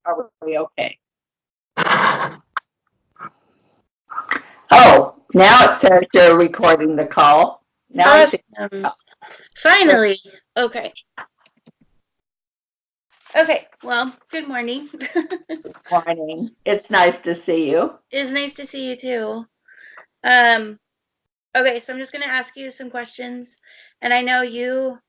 Are we okay? Oh, now it says you're recording the call. Now I see. Awesome. Finally. Okay. Okay. Well, good morning. Morning. It's nice to see you. It's nice to see you too. Okay, so I'm just gonna ask you some questions, and I know your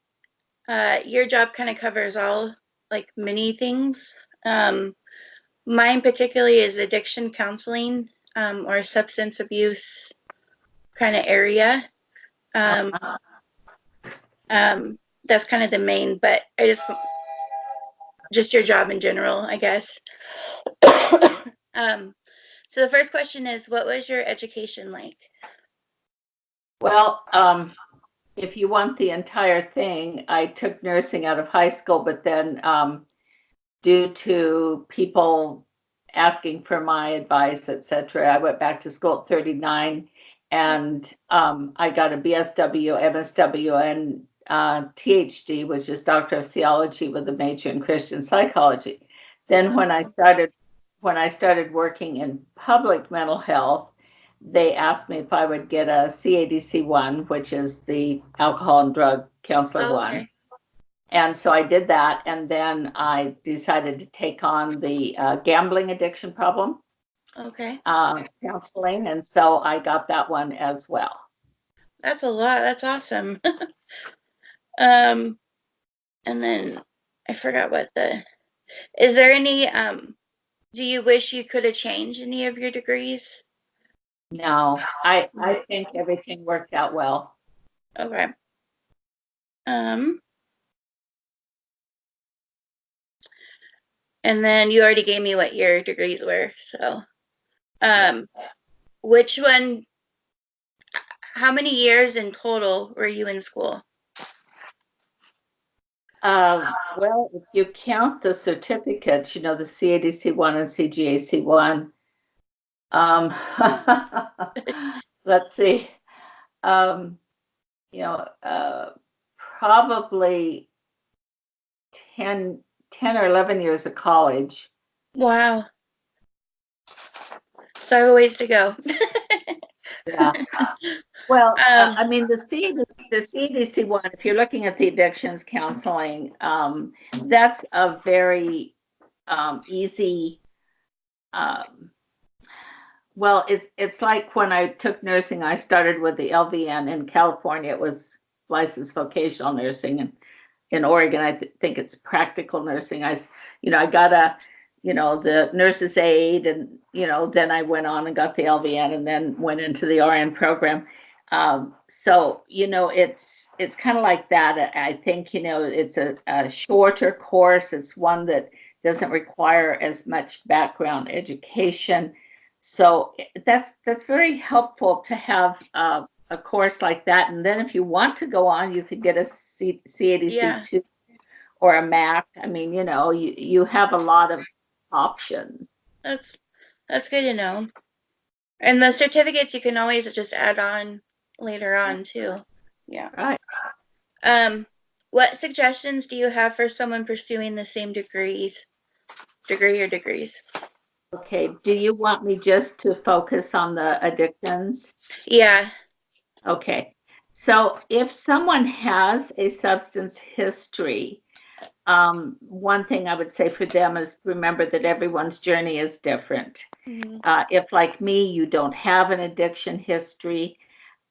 job kind of covers all like many things. Mine particularly is addiction counseling, or substance abuse kind of area. Um, that's kind of the main, but I just your job in general, I guess. So the first question is, what was your education like? Well, if you want the entire thing, I took nursing out of high school, but then due to people asking for my advice, etc., I went back to school at 39, and I got a BSW, MSW, and THD, which is Doctor of Theology with a major in Christian psychology. Then when I started working in public mental health, they asked me if I would get a CADC1, which is the Alcohol and Drug Counselor one. Okay. And so I did that, and then I decided to take on the gambling addiction problem Okay. counseling, and so I got that one as well. That's a lot. That's awesome. um, and then I forgot is there any, do you wish you could have changed any of your degrees? No, I think everything worked out well. Okay. Um, and then you already gave me what your degrees were. So, which one, how many years in total were you in school? Well, if you count the certificates, the CADC1 and CGAC1, let's see, um, probably 10 or 11 years of college. Wow. So I have a ways to go. Yeah. Well, I mean, the CDC one, if you're looking at the addictions counseling, that's a very easy. Well, it's like when I took nursing, I started with the LVN in California. It was licensed vocational nursing, and in Oregon, I think it's practical nursing. I got the nurse's aide, and then I went on and got the LVN, and then went into the RN program. So it's kind of like that. I think it's a shorter course. It's one that doesn't require as much background education. So that's very helpful to have a course like that. And then if you want to go on, you could get a CADC2 or a MAC. I mean, you have a lot of options. That's good to know. And the certificates you can always just add on later on too. Yeah. Right. What suggestions do you have for someone pursuing the same degree or degrees? Okay. Do you want me just to focus on the addictions? Yeah. Okay. So if someone has a substance history, one thing I would say for them is remember that everyone's journey is different. Mm-hmm. If, like me, you don't have an addiction history,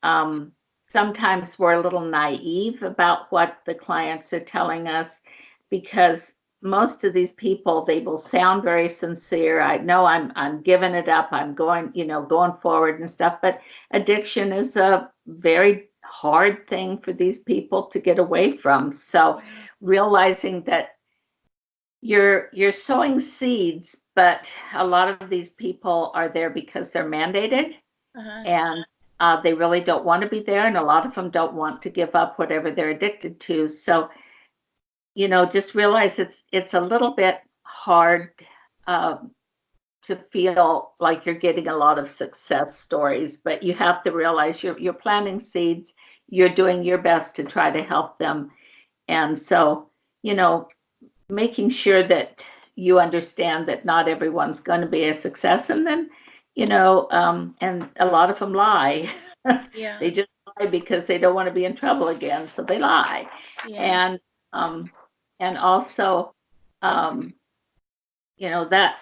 sometimes we're a little naive about what the clients are telling us, because most of these people, they will sound very sincere. I know I'm giving it up. I'm going forward and stuff. But addiction is a very hard thing for these people to get away from. So realizing that you're sowing seeds, but a lot of these people are there because they're mandated, and they really don't want to be there, and a lot of them don't want to give up whatever they're addicted to. So just realize it's a little bit hard to feel like you're getting a lot of success stories, but you have to realize you're planting seeds, you're doing your best to try to help them. And so making sure that you understand that not everyone's going to be a success. And then, and a lot of them lie. Yeah. They just lie because they don't want to be in trouble again, so they lie. Yeah. And um, and also, um, that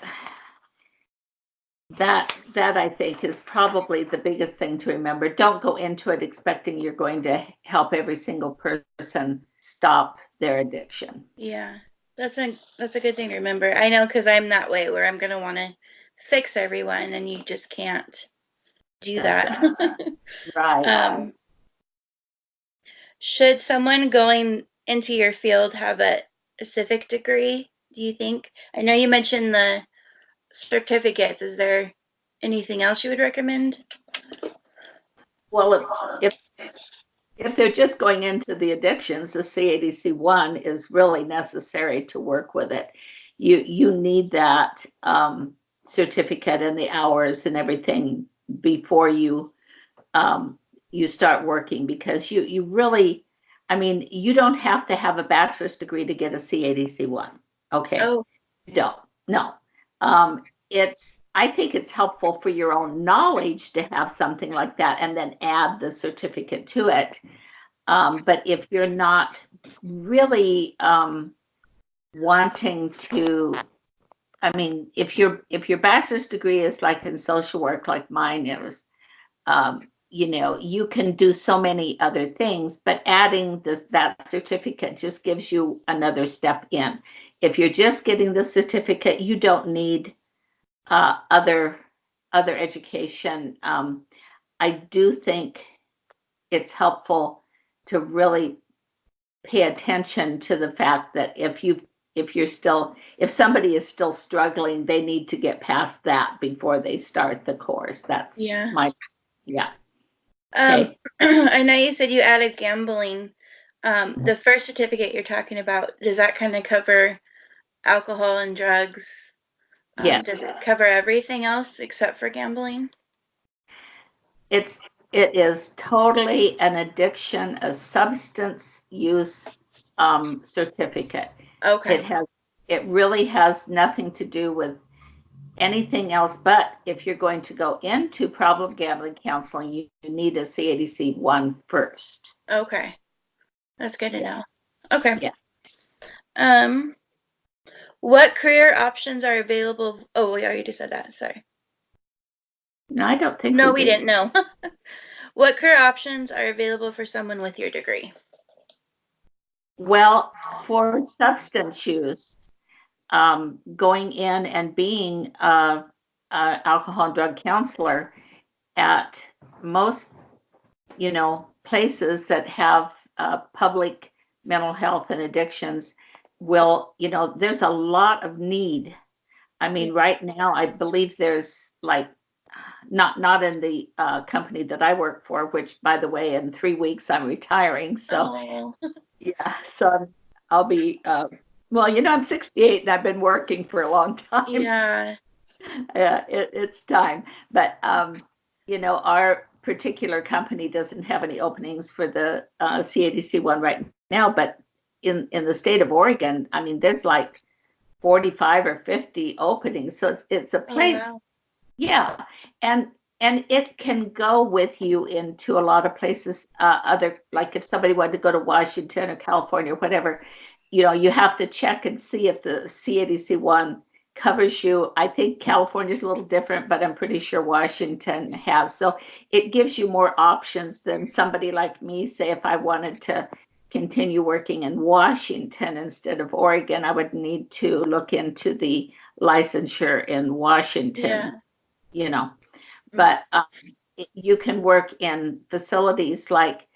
I think is probably the biggest thing to remember. Don't go into it expecting you're going to help every single person stop their addiction. Yeah. That's a good thing to remember. I know because I'm that way where I'm gonna want to fix everyone, and you just can't do That's that. right. um, should someone going into your field have a civic degree, do you think? I know you mentioned the certificates. Is there anything else you would recommend? Well, if they're just going into the addictions, the CADC1 is really necessary to work with it. You need that certificate and the hours and everything before you start working, because you really, I mean, you don't have to have a bachelor's degree to get a CADC1. Okay, Oh, you don't. No. I think it's helpful for your own knowledge to have something like that and then add the certificate to it. But if you're not really wanting to, I mean, if your bachelor's degree is like in social work, like mine is, um, you can do so many other things, but adding that certificate just gives you another step in. If you're just getting the certificate, you don't need other education. I do think it's helpful to really pay attention to the fact that if somebody is still struggling, they need to get past that before they start the course. That's yeah. my, yeah. Okay. I know you said you added gambling. The first certificate you're talking about, does that kind of cover alcohol and drugs? Does Yes. it cover everything else except for gambling? It's it is totally an addiction, a substance use certificate. Okay. It has it really has nothing to do with anything else. But if you're going to go into problem gambling counseling, you need a CADC one first. Okay. That's good to Yeah. know. Okay. Yeah. Um, what career options are available? Oh, we already said that. Sorry. No, I don't think No, we we did. didn't know. What career options are available for someone with your degree? Well, for substance use, going in and being a alcohol and drug counselor at most, places that have public mental health and addictions there's a lot of need. I Yeah. mean, right now, I believe there's like, not in the company that I work for, which, by the way, in 3 weeks I'm retiring. So Oh, yeah, so I'll be, well, I'm 68 and I've been working for a long time. yeah. Yeah, it's time. But our particular company doesn't have any openings for the CADC one right now. But in the state of Oregon, I mean, there's like 45 or 50 openings. So it's a Oh, place, wow. yeah, and it can go with you into a lot of places. Other, like if somebody wanted to go to Washington or California or whatever, you have to check and see if the CADC one covers you. I think California's a little different, but I'm pretty sure Washington has. So it gives you more options than somebody like me. Say if I wanted to continue working in Washington instead of Oregon, I would need to look into the licensure in Washington, Yeah. you know. Mm. But you can work in facilities like,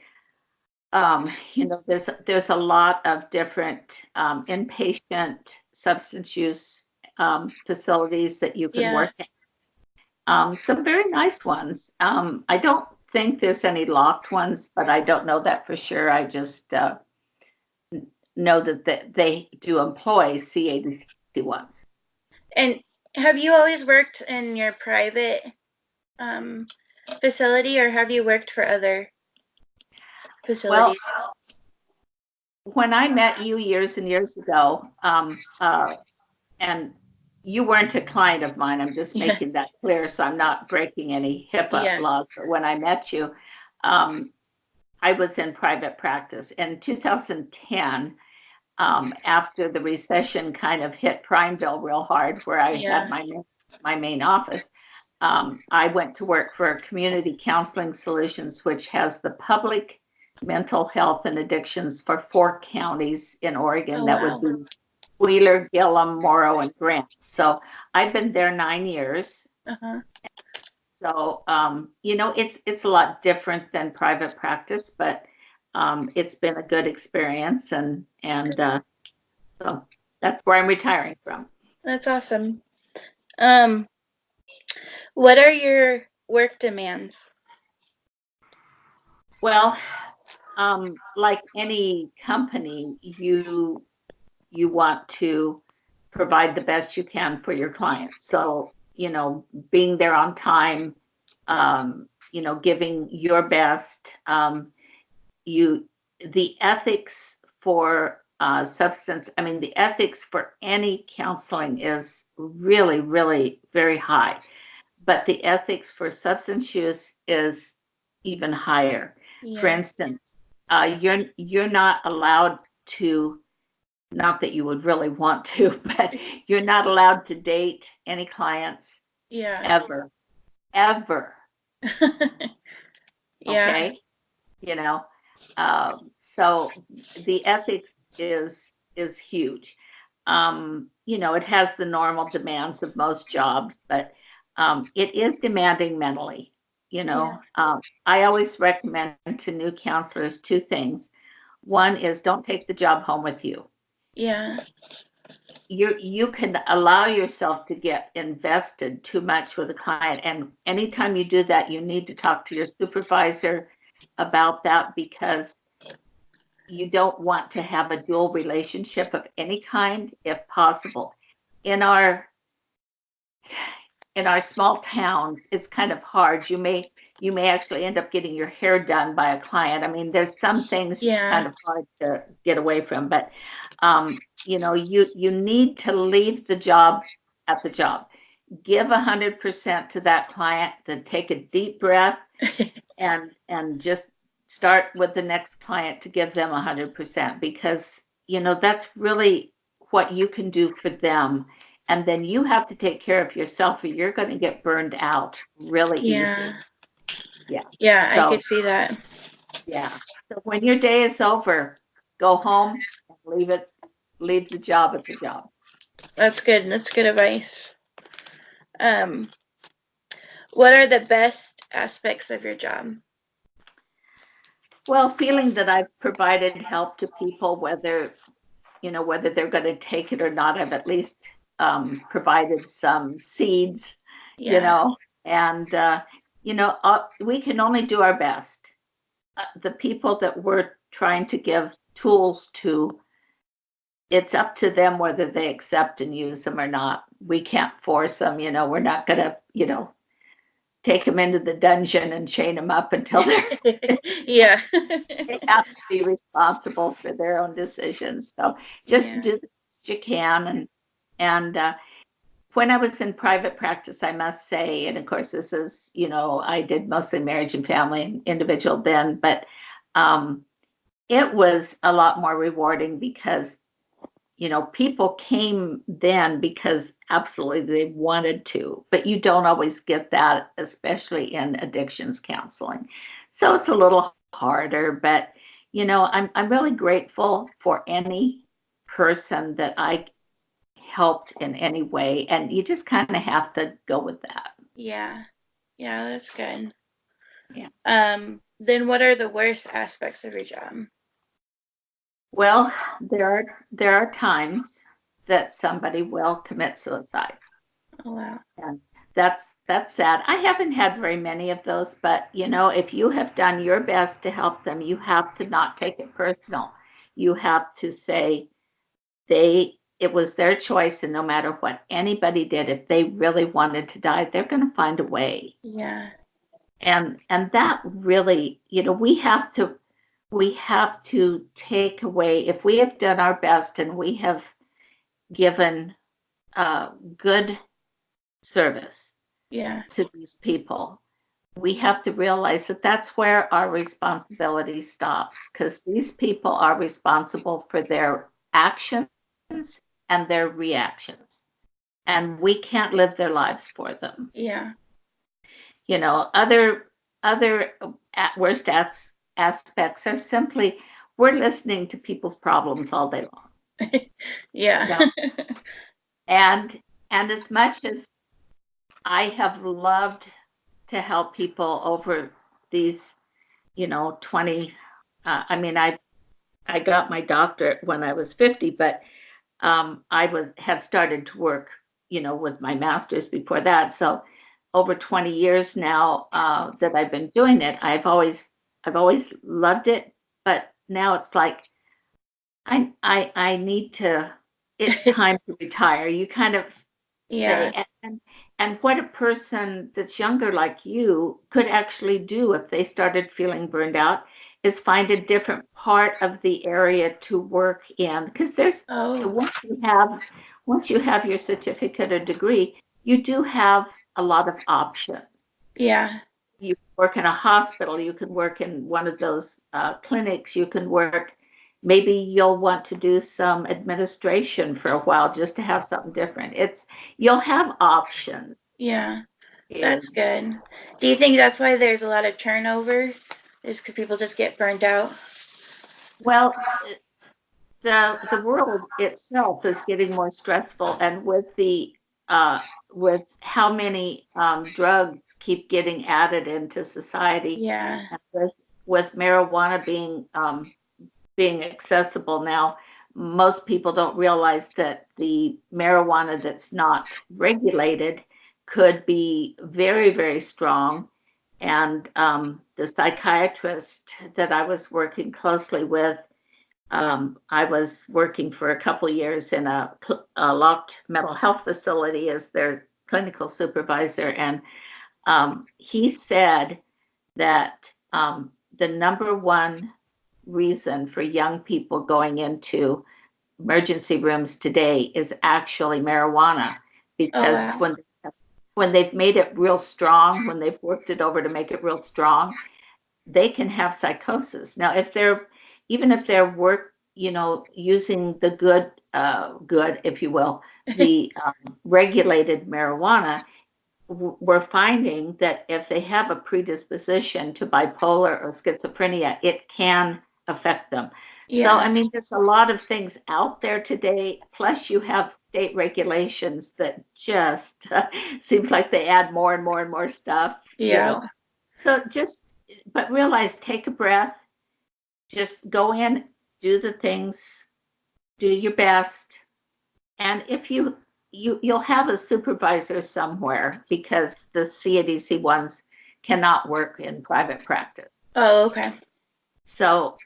there's a lot of different inpatient substance use facilities that you can Yeah. work in. Some very nice ones. I don't think there's any locked ones, but I don't know that for sure. I just know that they do employ CADC ones. And have you always worked in your private um, facility, or have you worked for other Well, facilities? when I met you years and years ago, and you weren't a client of mine. I'm just Yeah. making that clear, so I'm not breaking any HIPAA Yeah. laws. But when I met you, I was in private practice. In 2010, after the recession kind of hit Prineville real hard, where I had Yeah. my main office, I went to work for Community Counseling Solutions, which has the public mental health and addictions for 4 counties in Oregon. Oh, That would wow. be Wheeler, Gillum, Morrow, and Grant. So I've been there 9 years. Uh-huh. So it's a lot different than private practice, but it's been a good experience, and so that's where I'm retiring from. That's awesome. Um, what are your work demands? Well, like any company, you want to provide the best you can for your clients. So, being there on time, giving your best. You the ethics for the ethics for any counseling is really, really very high, but the ethics for substance use is even higher. For Yeah. instance, you're not allowed to, not that you would really want to, but you're not allowed to date any clients Yeah. ever, ever. Yeah. Okay, you know, so the ethics is huge. It has the normal demands of most jobs, but it is demanding mentally. Yeah. I always recommend to new counselors 2 things. One is don't take the job home with you. Yeah. You can allow yourself to get invested too much with a client, and anytime you do that, you need to talk to your supervisor about that, because you don't want to have a dual relationship of any kind if possible. In our in our small towns, it's kind of hard. You may actually end up getting your hair done by a client. I mean, there's some things it's Yeah. kind of hard to get away from, but you need to leave the job at the job. Give 100% to that client, then take a deep breath and just start with the next client to give them 100%, because that's really what you can do for them, and then you have to take care of yourself or you're going to get burned out really Yeah. easy. Yeah. Yeah, I So could see that. yeah, so when your day is over, go home and leave the job at the job. That's good. That's good advice. Um, what are the best aspects of your job? Well, feeling that I've provided help to people, whether they're going to take it or not, I've at least provided some seeds, you Yeah. know, and, we can only do our best. The people that we're trying to give tools to, it's up to them whether they accept and use them or not. We can't force them, we're not going to, take them into the dungeon and chain them up until Yeah. they have to be responsible for their own decisions. So just Yeah. do the best you can. And when I was in private practice, I must say, and of course, this is, I did mostly marriage and family and individual then, but it was a lot more rewarding because, people came then because absolutely they wanted to, but you don't always get that, especially in addictions counseling. So it's a little harder, but I'm really grateful for any person that I helped in any way, and you just kind of have to go with that. Yeah. Yeah, that's good. Yeah. Then what are the worst aspects of your job? Well, there are times that somebody will commit suicide. Oh, wow. And that's sad. I haven't had very many of those, but if you have done your best to help them, you have to not take it personal. You have to say it was their choice, and no matter what anybody did, if they really wanted to die, they're going to find a way. Yeah. And that really, we have to take away, if we have done our best and we have given good service Yeah. to these people, we have to realize that that's where our responsibility stops, because these people are responsible for their actions and their reactions, and we can't live their lives for them. Yeah. Other at worst aspects are simply we're listening to people's problems all day long. Yeah. You know, and as much as I have loved to help people over these, 20, I mean, I got my doctorate when I was 50, but I had started to work, with my master's before that. So over 20 years now that I've been doing it, I've always loved it, but now it's like I need to. It's time to retire. You kind of Yeah. say, and what a person that's younger like you could actually do if they started feeling burned out is find a different part of the area to work in, because there's Oh, once you have your certificate or degree, you do have a lot of options. yeah. You work in a hospital, you can work in one of those clinics, you can work, maybe you'll want to do some administration for a while just to have something different. You'll have options. Yeah. That's Is good. Do you think that's why there's a lot of turnover? Is because people just get burned out? Well, the world itself is getting more stressful, and uh, with how many drugs keep getting added into society, Yeah. and with marijuana being accessible now, most people don't realize that the marijuana that's not regulated could be very, very strong. And the psychiatrist that I was working closely with, I was working for a couple of years in a locked mental health facility as their clinical supervisor. And he said that the number one reason for young people going into emergency rooms today is actually marijuana, Oh, because wow. when they've made it real strong, when they've worked it over to make it real strong, they can have psychosis. Now, even if they're using the good, if you will, the regulated marijuana, we're finding that if they have a predisposition to bipolar or schizophrenia, it can affect them. So, Yeah. I mean, there's a lot of things out there today. Plus, you have state regulations that just seems like they add more and more and more stuff, Yeah. So but realize, take a breath, just go in, do the things, do your best, and if you'll have a supervisor somewhere, because the CADC ones cannot work in private practice. Oh, okay. So,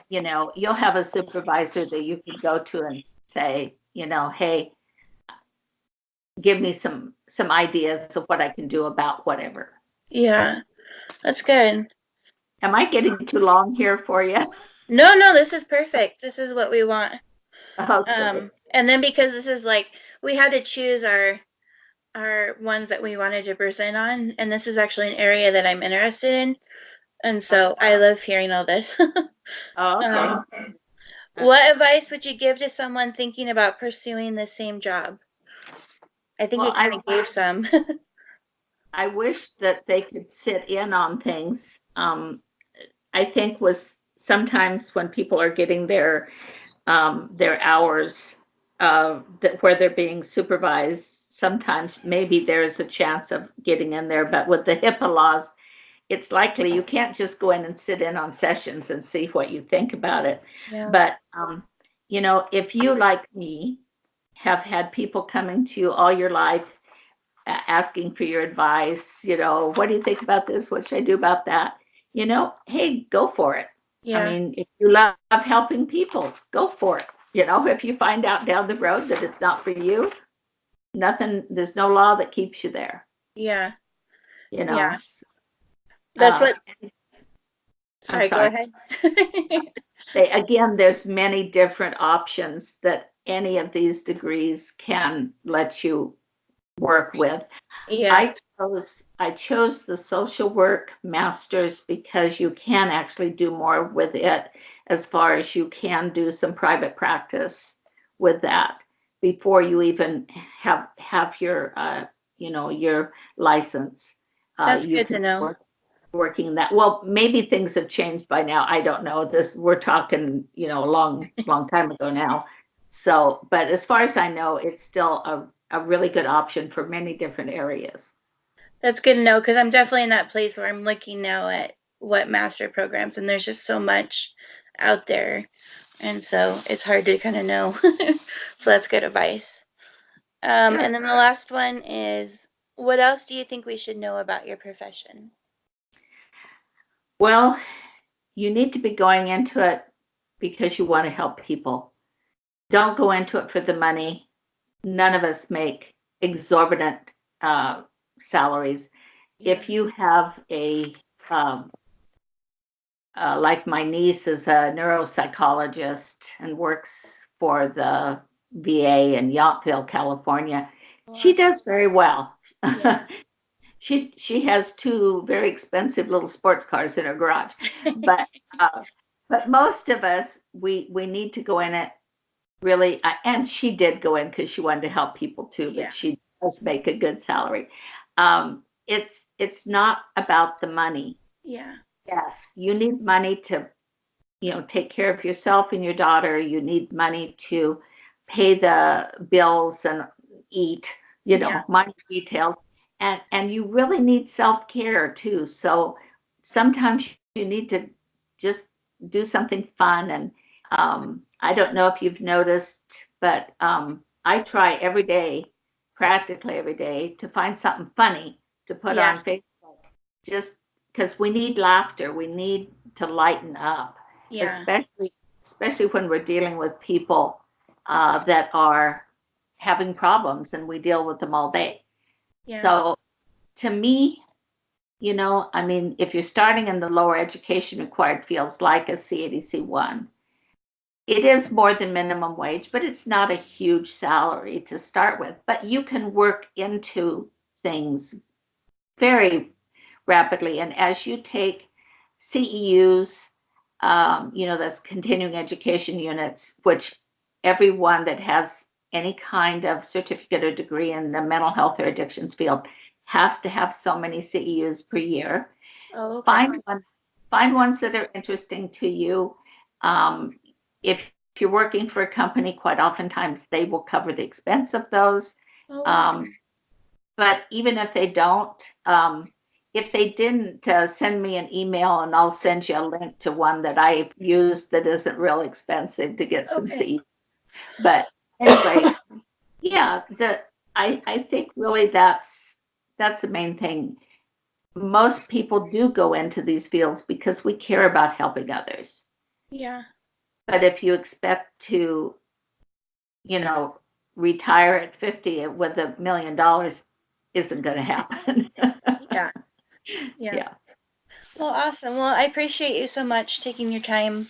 you'll have a supervisor that you can go to and say, hey, give me some ideas of what I can do about whatever. Yeah. That's good. Am I getting too long here for you? No, no, this is perfect. This is what we want. Okay. And then because this is like we had to choose our ones that we wanted to present on, and this is actually an area that I'm interested in, and so I love hearing all this. Oh, okay. um, what advice would you give to someone thinking about pursuing the same job? I think you Well, kind of gave some. I wish that they could sit in on things. I think was sometimes when people are getting their hours where they're being supervised, sometimes maybe there's a chance of getting in there. But with the HIPAA laws, it's likely you can't just go in and sit in on sessions and see what you think about it. Yeah. But if you, like me, have had people coming to you all your life asking for your advice, what do you think about this? What should I do about that? Hey, go for it. I Yeah. mean, if you love helping people, go for it. If you find out down the road that it's not for you, there's no law that keeps you there, Yeah. you Yeah. know. That's what. I'm Sorry, go sorry. ahead. Again, there's many different options that any of these degrees can let you work with. Yeah, I chose the social work master's because you can actually do more with it, as far as you can do some private practice with that before you even have your your license. that's You good can to know. working that. Well, maybe things have changed by now. I don't know. This we're talking, a long time ago now. So, but as far as I know, it's still a really good option for many different areas. That's good to know because I'm definitely in that place where I'm looking now at what master programs, and there's just so much out there. And so it's hard to kind of know. So that's good advice. Sure. And then the last one is, what else do you think we should know about your profession? Well, you need to be going into it because you want to help people. Don't go into it for the money. None of us make exorbitant uh, salaries. Yeah. If you have um, like my niece is a neuropsychologist and works for the VA in Yountville, California. She Awesome. does very well. Yeah. She has two very expensive little sports cars in her garage, but uh, most of us we need to go in it really. And she did go in because she wanted to help people too, but Yeah. she does make a good salary. It's not about the money. Yeah. Yes, you need money to take care of yourself and your daughter. You need money to pay the bills and eat, Yeah. minor details. And you really need self-care too. So sometimes you need to just do something fun. And I don't know if you've noticed, but I try every day, practically every day, to find something funny to put Yeah. on Facebook, just because we need laughter. We need to lighten up, Yeah. especially when we're dealing with people that are having problems, and we deal with them all day. Yeah. So to me, I mean, if you're starting in the lower education required fields like a C80C1, it is more than minimum wage, but it's not a huge salary to start with. But you can work into things very rapidly. And as you take CEUs, that's continuing education units, which everyone that has any kind of certificate or degree in the mental health or addictions field has to have so many CEUs per year. Oh, okay. Find ones that are interesting to you. Um, if you're working for a company, quite oftentimes they will cover the expense of those. Oh, Um, awesome. but even if they don't, if they didn't, send me an email and I'll send you a link to one that I've used that isn't real expensive to get some Okay. seeds. But anyway, yeah, I think really that's the main thing. Most people do go into these fields because we care about helping others. Yeah. But if you expect to, you know, retire at 50 with $1 million, isn't going to happen. Yeah. Yeah. Yeah. Well, awesome. Well, I appreciate you so much taking your time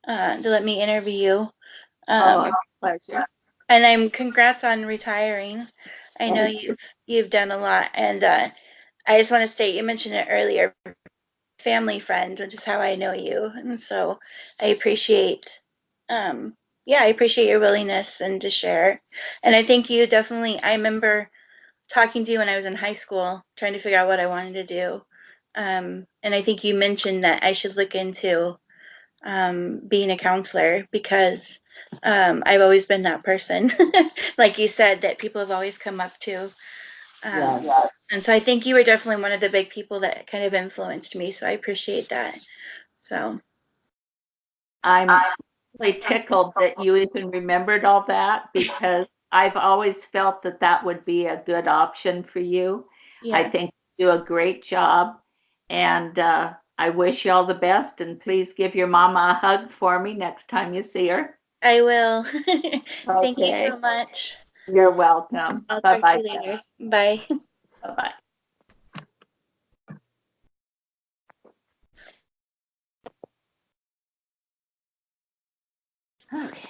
to let me interview you. Oh, Um, a pleasure. and I'm congrats on retiring. I know Thank you. you've done a lot, and I just want to state you mentioned it earlier, family friend, which is how I know you, and so I appreciate, um, yeah, I appreciate your willingness and to share. And I think you definitely. I remember talking to you when I was in high school, trying to figure out what I wanted to do. And I think you mentioned that I should look into being a counselor because I've always been that person, like you said, that people have always come up to. Yeah. And so I think you were definitely one of the big people that kind of influenced me. So I appreciate that. So, I'm really tickled that you even remembered all that, because I've always felt that that would be a good option for you. I yeah, think you do a great job, and I wish you all the best. And please give your mama a hug for me next time you see her. I will. Thank you Okay. so much. You're welcome. I'll Bye talk to bye. you later. Bye. Bye bye. Okay.